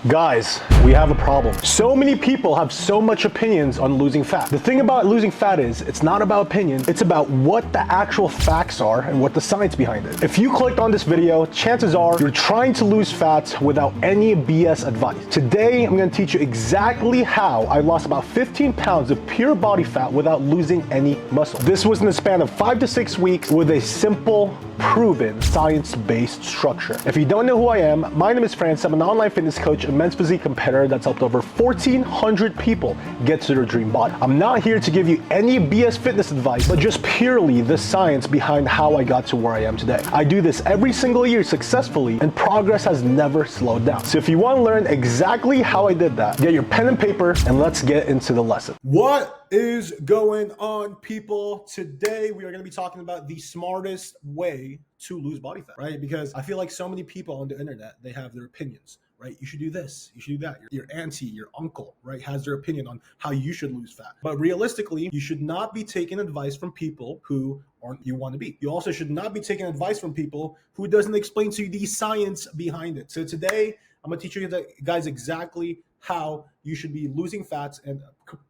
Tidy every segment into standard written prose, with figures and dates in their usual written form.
Guys, we have a problem. So many people have so much opinions on losing fat. The thing about losing fat is it's not about opinion, it's about what the actual facts are and what the science behind it. If you clicked on this video, chances are you're trying to lose fat without any BS advice. Today, I'm gonna teach you exactly how I lost about 15 pounds of pure body fat without losing any muscle. This was in the span of 5 to 6 weeks with a simple, proven, science-based structure. If you don't know who I am, my name is France. I'm an online fitness coach, a men's physique competitor that's helped over 1,400 people get to their dream body. I'm not here to give you any BS fitness advice, but just purely the science behind how I got to where I am today. I do this every single year successfully, and progress has never slowed down. So if you want to learn exactly how I did that, get your pen and paper and let's get into the lesson. What is going on, people? Today we are going to be talking about the smartest way to lose body fat, right? Because I feel like so many people on the internet, they have their opinions, right? You should do this, you should do that. Your auntie, your uncle, right, has their opinion on how you should lose fat. But realistically, you should not be taking advice from people who aren't you want to be. You also should not be taking advice from people who doesn't explain to you the science behind it. So today, I'm going to teach you guys exactly how you should be losing fats and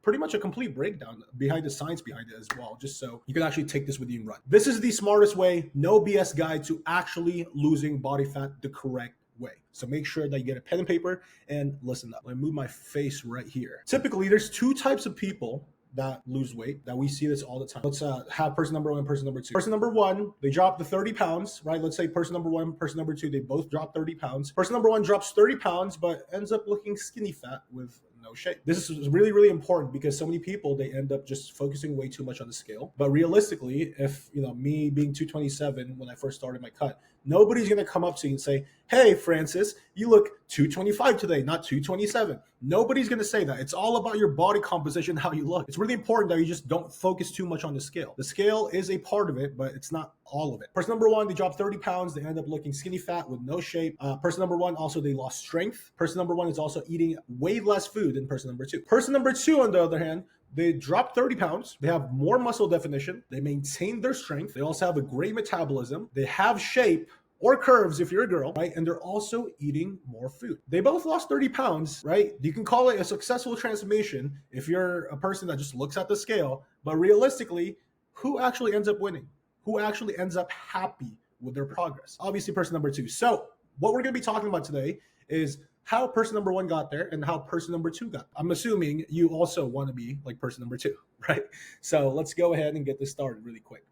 pretty much a complete breakdown behind the science behind it as well, just so you can actually take this with you and run. This is the smartest way, no BS guide to actually losing body fat the correct way. So make sure that you get a pen and paper and listen up. Let me move my face right here. Typically, there's two types of people that lose weight, that we see this all the time. Let's have person number one and person number two. Person number one, they drop the 30 pounds, right? Let's say person number one, person number two, they both drop 30 pounds. Person number one drops 30 pounds, but ends up looking skinny fat with no shape. This is really, really important because so many people, they end up just focusing way too much on the scale. But realistically, if, me being 227 when I first started my cut, nobody's going to come up to you and say, hey, Francis, you look 225 today, not 227. Nobody's going to say that. It's all about your body composition, how you look. It's really important that you just don't focus too much on the scale. The scale is a part of it, but it's not all of it. Person number one, they drop 30 pounds. They end up looking skinny fat with no shape. Person number one, also, they lost strength. Person number one is also eating way less food than person number two. Person number two, on the other hand, they drop 30 pounds. They have more muscle definition. They maintain their strength. They also have a great metabolism. They have shape or curves if you're a girl, right? And they're also eating more food. They both lost 30 pounds, right? You can call it a successful transformation if you're a person that just looks at the scale. But realistically, who actually ends up winning? Who actually ends up happy with their progress? Obviously, person number two. So what we're going to be talking about today is how person number one got there and how person number two got. I'm assuming you also want to be like person number two, right? So let's go ahead and get this started really quick.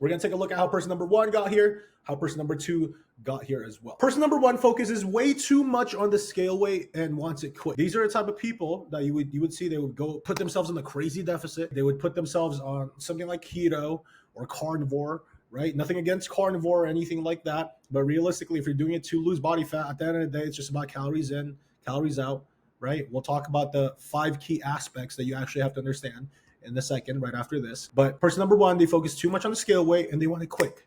We're going to take a look at how person number one got here, how person number two got here as well. Person number one focuses way too much on the scale weight and wants it quick. These are the type of people that you would see, they would go put themselves in a crazy deficit. They would put themselves on something like keto or carnivore, right? Nothing against carnivore or anything like that. But realistically, if you're doing it to lose body fat, at the end of the day, it's just about calories in, calories out, right? We'll talk about the 5 key aspects that you actually have to understand in a second, right after this. But person number one, they focus too much on the scale weight and they want it quick,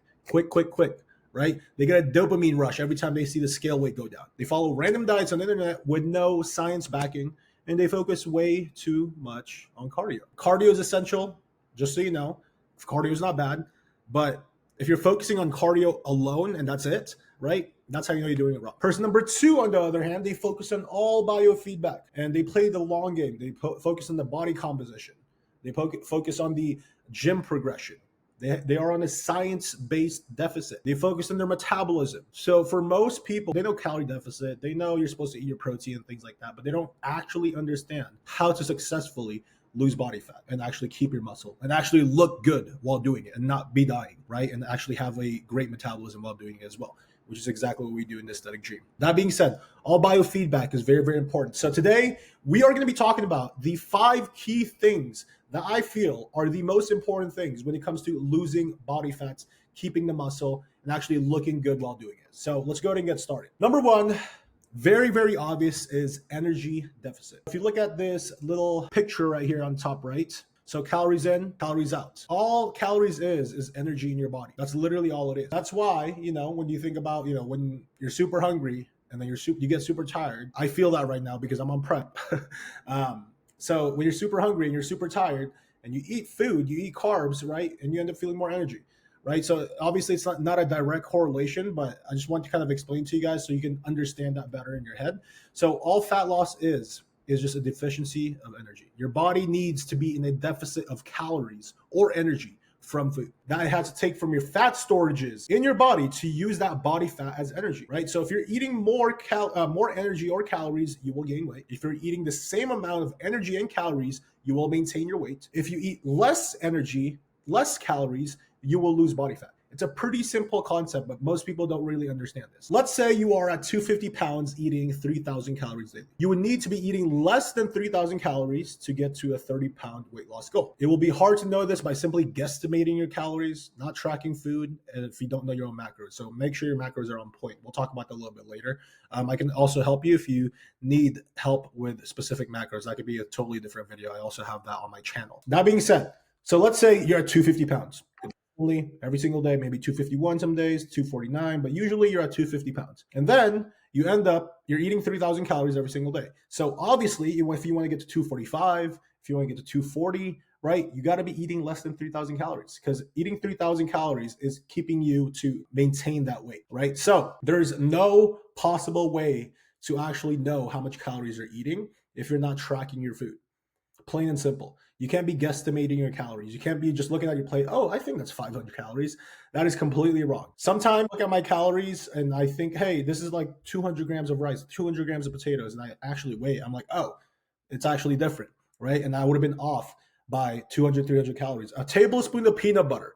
right? They get a dopamine rush every time they see the scale weight go down. They follow random diets on the internet with no science backing, and they focus way too much on cardio. Cardio is essential, just so you know. Cardio is not bad, but if you're focusing on cardio alone and that's it, right? That's how you know you're doing it wrong. Person number two, on the other hand, they focus on all biofeedback and they play the long game. They focus on the body composition. They focus on the gym progression. They are on a science-based deficit. They focus on their metabolism. So for most people, they know calorie deficit. They know you're supposed to eat your protein and things like that, but they don't actually understand how to successfully lose body fat and actually keep your muscle and actually look good while doing it and not be dying, right? And actually have a great metabolism while doing it as well, which is exactly what we do in the Aesthetic Dream. That being said, all biofeedback is very, very important. So today, we are going to be talking about the 5 key things that I feel are the most important things when it comes to losing body fats, keeping the muscle, and actually looking good while doing it. So let's go ahead and get started. Number one, very, very obvious, is energy deficit. If you look at this little picture right here on top right, so calories in, calories out. All calories is energy in your body. That's literally all it is. That's why, when you think about, when you're super hungry and then you get super tired. I feel that right now because I'm on prep. So when you're super hungry and you're super tired and you eat food, you eat carbs, right? And you end up feeling more energy. right? So obviously it's not a direct correlation, but I just want to kind of explain to you guys so you can understand that better in your head. So all fat loss is just a deficiency of energy. Your body needs to be in a deficit of calories or energy from food that it has to take from your fat storages in your body to use that body fat as energy, right? So if you're eating more energy or calories, you will gain weight. If you're eating the same amount of energy and calories, you will maintain your weight. If you eat less energy, less calories, you will lose body fat. It's a pretty simple concept, but most people don't really understand this. Let's say you are at 250 pounds eating 3,000 calories daily. You would need to be eating less than 3,000 calories to get to a 30-pound weight loss goal. It will be hard to know this by simply guesstimating your calories, not tracking food, and if you don't know your own macros. So make sure your macros are on point. We'll talk about that a little bit later. I can also help you if you need help with specific macros. That could be a totally different video. I also have that on my channel. That being said, so let's say you're at 250 pounds. Every single day, maybe 251 some days, 249, but usually you're at 250 pounds. And then you're eating 3,000 calories every single day. So obviously, if you want to get to 245, if you want to get to 240, right, you got to be eating less than 3,000 calories because eating 3,000 calories is keeping you to maintain that weight, right? So there's no possible way to actually know how much calories you're eating if you're not tracking your food. Plain and simple. You can't be guesstimating your calories. You can't be just looking at your plate. Oh, I think that's 500 calories. That is completely wrong. Sometimes I look at my calories and I think, hey, this is like 200 grams of rice, 200 grams of potatoes. And I actually weigh it. I'm like, oh, it's actually different, right? And I would have been off by 200, 300 calories. A tablespoon of peanut butter,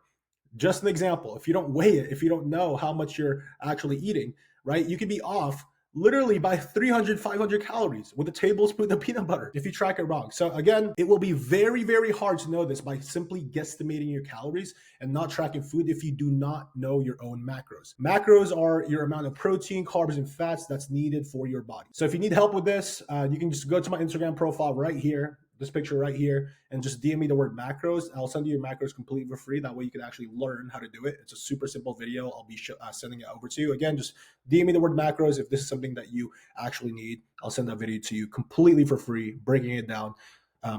just an example. If you don't weigh it, if you don't know how much you're actually eating, right, you could be off literally by 300, 500 calories with a tablespoon of peanut butter if you track it wrong. So again, it will be very, very hard to know this by simply guesstimating your calories and not tracking food if you do not know your own macros. Macros are your amount of protein, carbs, and fats that's needed for your body. So if you need help with this, you can just go to my Instagram profile right here, this picture right here, and just DM me the word macros. I'll send you your macros completely for free. That way you can actually learn how to do it. It's a super simple video. I'll be sending it over to you. Again, just DM me the word macros if this is something that you actually need. I'll send that video to you completely for free, breaking it down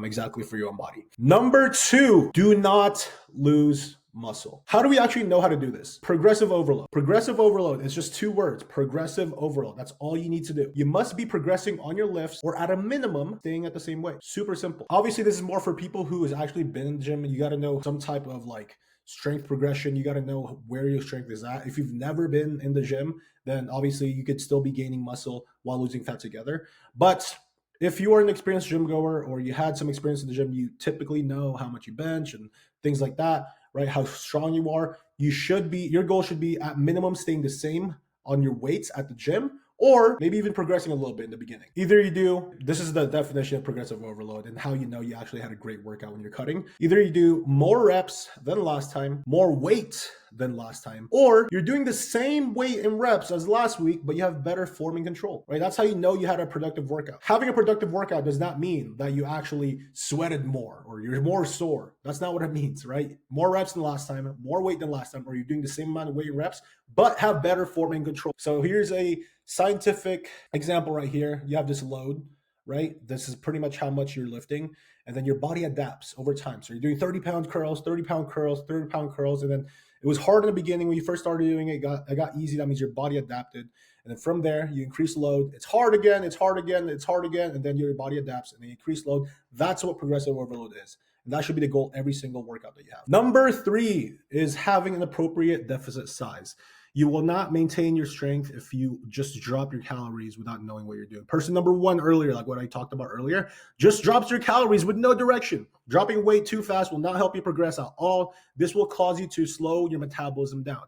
exactly for your own body. Number 2, do not lose muscle. How do we actually know how to do this? Progressive overload. Progressive overload is just 2 words. Progressive overload. That's all you need to do. You must be progressing on your lifts or at a minimum staying at the same weight. Super simple. Obviously, this is more for people who has actually been in the gym and you got to know some type of like strength progression. You got to know where your strength is at. If you've never been in the gym, then obviously you could still be gaining muscle while losing fat together. But if you are an experienced gym goer or you had some experience in the gym, you typically know how much you bench and things like that, right? How strong you are. Your goal should be at minimum staying the same on your weights at the gym, or maybe even progressing a little bit in the beginning. Either you do, this is the definition of progressive overload and how you know you actually had a great workout when you're cutting. Either you do more reps than last time, more weight than last time, or you're doing the same weight and reps as last week, but you have better form and control, right? That's how you know you had a productive workout. Having a productive workout does not mean that you actually sweated more or you're more sore. That's not what it means, right? More reps than last time, more weight than last time, or you're doing the same amount of weight and reps, but have better form and control. So here's a scientific example right here. You have this load, right? This is pretty much how much you're lifting. And then your body adapts over time. So you're doing 30-pound curls, 30-pound curls, 30-pound curls. And then it was hard in the beginning when you first started doing it. It got easy. That means your body adapted. And then from there, you increase load. It's hard again. It's hard again. It's hard again. And then your body adapts and then you increase load. That's what progressive overload is. And that should be the goal every single workout that you have. Number 3 is having an appropriate deficit size. You will not maintain your strength if you just drop your calories without knowing what you're doing. Person number 1 earlier, like what I talked about earlier, just drops your calories with no direction. Dropping weight too fast will not help you progress at all. This will cause you to slow your metabolism down.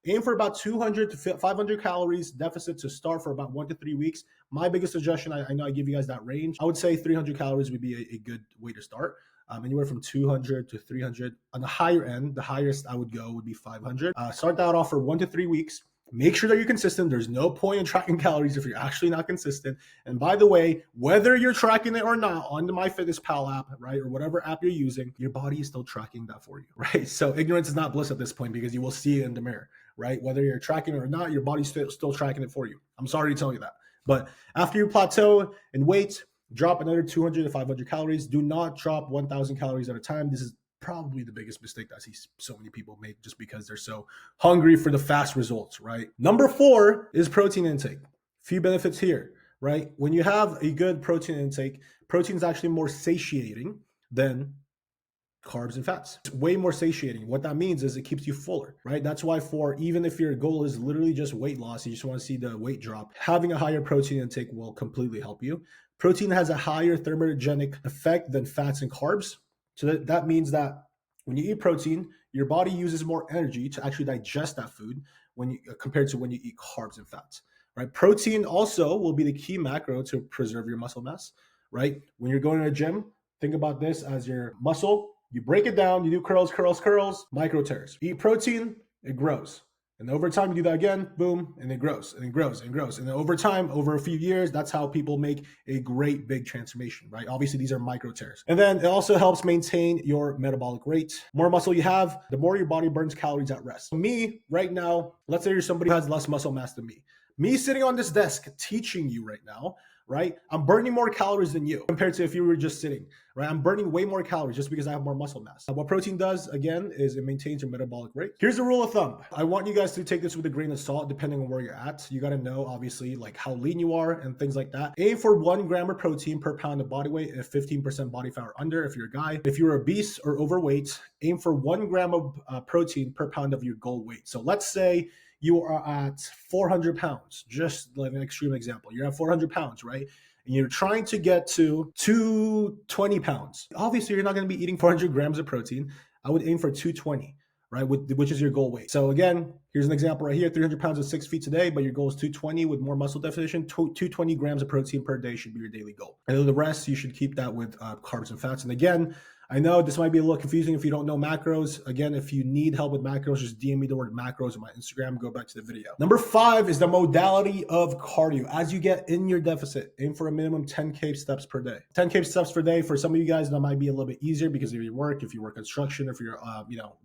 Aim for about 200 to 500 calories deficit to start for about 1 to 3 weeks. My biggest suggestion, I know I give you guys that range. I would say 300 calories would be a good way to start. Anywhere from 200 to 300. On the higher end, the highest I would go would be 500. Start that off for 1 to 3 weeks. Make sure that you're consistent. There's no point in tracking calories if you're actually not consistent. And by the way, whether you're tracking it or not on the MyFitnessPal app, right, or whatever app you're using, your body is still tracking that for you, right? So ignorance is not bliss at this point because you will see it in the mirror, right? Whether you're tracking it or not, your body's still tracking it for you. I'm sorry to tell you that. But after you plateau in weight, drop another 200 to 500 calories. Do not drop 1,000 calories at a time. This is probably the biggest mistake that I see so many people make just because they're so hungry for the fast results, right? Number 4 is protein intake. Few benefits here, right? When you have a good protein intake, protein is actually more satiating than carbs and fats. It's way more satiating. What that means is it keeps you fuller, right? That's why for even if your goal is literally just weight loss, you just want to see the weight drop, having a higher protein intake will completely help you. Protein has a higher thermogenic effect than fats and carbs. So that means that when you eat protein, your body uses more energy to actually digest that food when you compared to when you eat carbs and fats, right? Protein also will be the key macro to preserve your muscle mass, right? When you're going to a gym, think about this as your muscle. You break it down, you do curls, micro tears. Eat protein, it grows. And over time, you do that again, boom, and it grows and it grows and grows. And then over time, over a few years, that's how people make a great big transformation, right? Obviously, these are micro tears. And then it also helps maintain your metabolic rate. More muscle you have, the more your body burns calories at rest. So me, right now, let's say you're somebody who has less muscle mass than me. Me sitting on this desk teaching you right now, right? I'm burning more calories than you compared to if you were just sitting, right? I'm burning way more calories just because I have more muscle mass. What protein does, again, is it maintains your metabolic rate. Here's the rule of thumb. I want you guys to take this with a grain of salt, depending on where you're at. You got to know, obviously, like how lean you are and things like that. Aim for 1 gram of protein per pound of body weight if 15% body fat or under, if you're a guy. If you're obese or overweight, aim for 1 gram of protein per pound of your goal weight. So let's say you are at 400 pounds, just like an extreme example. You're at 400 pounds, right? And you're trying to get to 220 pounds. Obviously, you're not going to be eating 400 grams of protein. I would aim for 220, right? Which is your goal weight. So again, here's an example right here, 300 pounds at 6 feet today, but your goal is 220 with more muscle definition. 220 grams of protein per day should be your daily goal. And then the rest, you should keep that with carbs and fats. And again, I know this might be a little confusing if you don't know macros. Again, if you need help with macros, just DM me the word macros on my Instagram. Go back to the video. Number 5 is the modality of cardio. As you get in your deficit, aim for a minimum 10K steps per day. 10K steps per day for some of you guys, that might be a little bit easier because of your work. If you work construction, if you're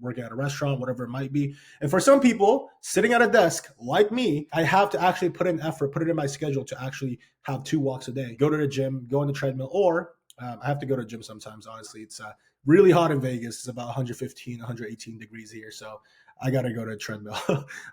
working at a restaurant, whatever it might be. And for some people sitting at a desk like me, I have to actually put in effort, put it in my schedule to actually have 2 walks a day. Go to the gym, go on the treadmill, or I have to go to the gym sometimes. Honestly, it's really hot in Vegas. It's about 115, 118 degrees here. So I got to go to a treadmill.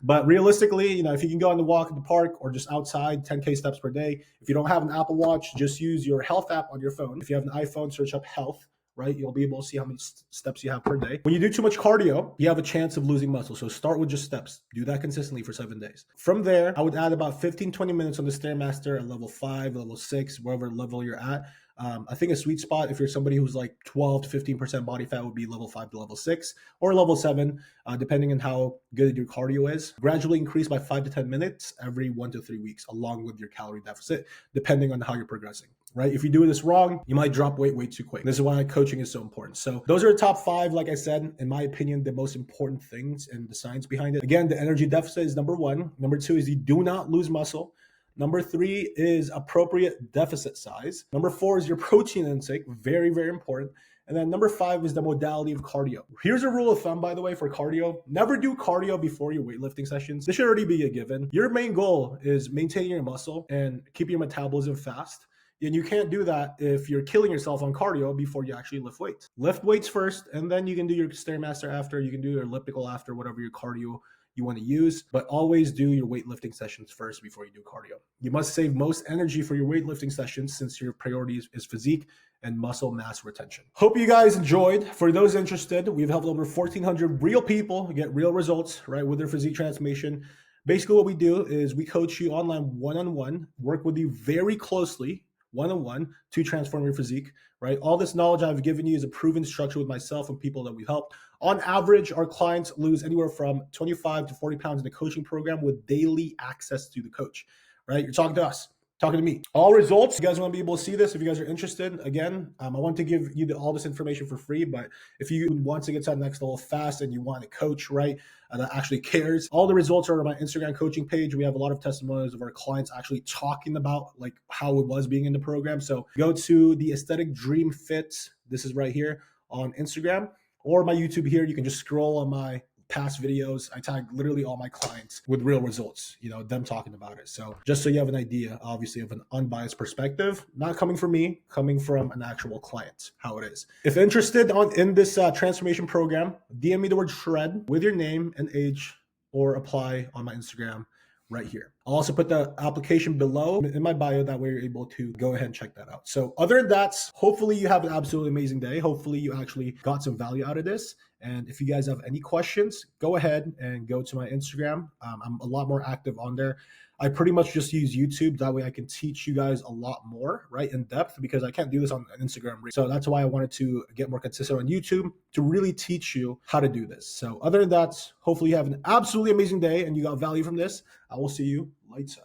But realistically, if you can go on the walk in the park or just outside, 10K steps per day. If you don't have an Apple Watch, just use your health app on your phone. If you have an iPhone, search up health, right? You'll be able to see how many steps you have per day. When you do too much cardio, you have a chance of losing muscle. So start with just steps. Do that consistently for 7 days. From there, I would add about 15, 20 minutes on the Stairmaster at level 5, level 6, wherever level you're at. I think a sweet spot, if you're somebody who's like 12 to 15% body fat, would be level 5 to level 6 or level 7, depending on how good your cardio is. Gradually increase by 5 to 10 minutes every 1 to 3 weeks, along with your calorie deficit, depending on how you're progressing. Right? If you do this wrong, you might drop weight way too quick. This is why coaching is so important. So those are the top 5, like I said, in my opinion, the most important things and the science behind it. Again, the energy deficit is number 1. Number 2 is you do not lose muscle. Number 3 is appropriate deficit size. Number 4 is your protein intake, very, very important. And then number 5 is the modality of cardio. Here's a rule of thumb, by the way, for cardio. Never do cardio before your weightlifting sessions. This should already be a given. Your main goal is maintaining your muscle and keep your metabolism fast. And you can't do that if you're killing yourself on cardio before you actually lift weights. Lift weights first, and then you can do your Stairmaster after, you can do your elliptical after, whatever your cardio you want to use, but always do your weightlifting sessions first before you do cardio. You must save most energy for your weightlifting sessions since your priority is physique and muscle mass retention. Hope you guys enjoyed. For those interested, we've helped over 1,400 real people get real results, right, with their physique transformation. Basically, what we do is we coach you online one-on-one, work with you very closely one-on-one to transform your physique, right? All this knowledge I've given you is a proven structure with myself and people that we've helped. On average, our clients lose anywhere from 25 to 40 pounds in the coaching program with daily access to the coach, right? You're talking to us, talking to me. All results, you guys want to be able to see this if you guys are interested. Again, I want to give you all this information for free, but if you want to get to that next level fast and you want a coach, right, that actually cares, all the results are on my Instagram coaching page. We have a lot of testimonials of our clients actually talking about like how it was being in the program. So go to the Aesthetic Dream Fit. This is right here on Instagram, or my YouTube here. You can just scroll on my past videos. I tag literally all my clients with real results, them talking about it. So just so you have an idea, obviously, of an unbiased perspective, not coming from me, coming from an actual client, how it is. If interested in this transformation program, DM me the word shred with your name and age, or apply on my Instagram right here. I'll also put the application below in my bio. That way you're able to go ahead and check that out. So other than that, hopefully you have an absolutely amazing day. Hopefully you actually got some value out of this. And if you guys have any questions, go ahead and go to my Instagram. I'm a lot more active on there. I pretty much just use YouTube. That way I can teach you guys a lot more, right, in depth, because I can't do this on Instagram. So that's why I wanted to get more consistent on YouTube to really teach you how to do this. So other than that, hopefully you have an absolutely amazing day and you got value from this. I will see you later.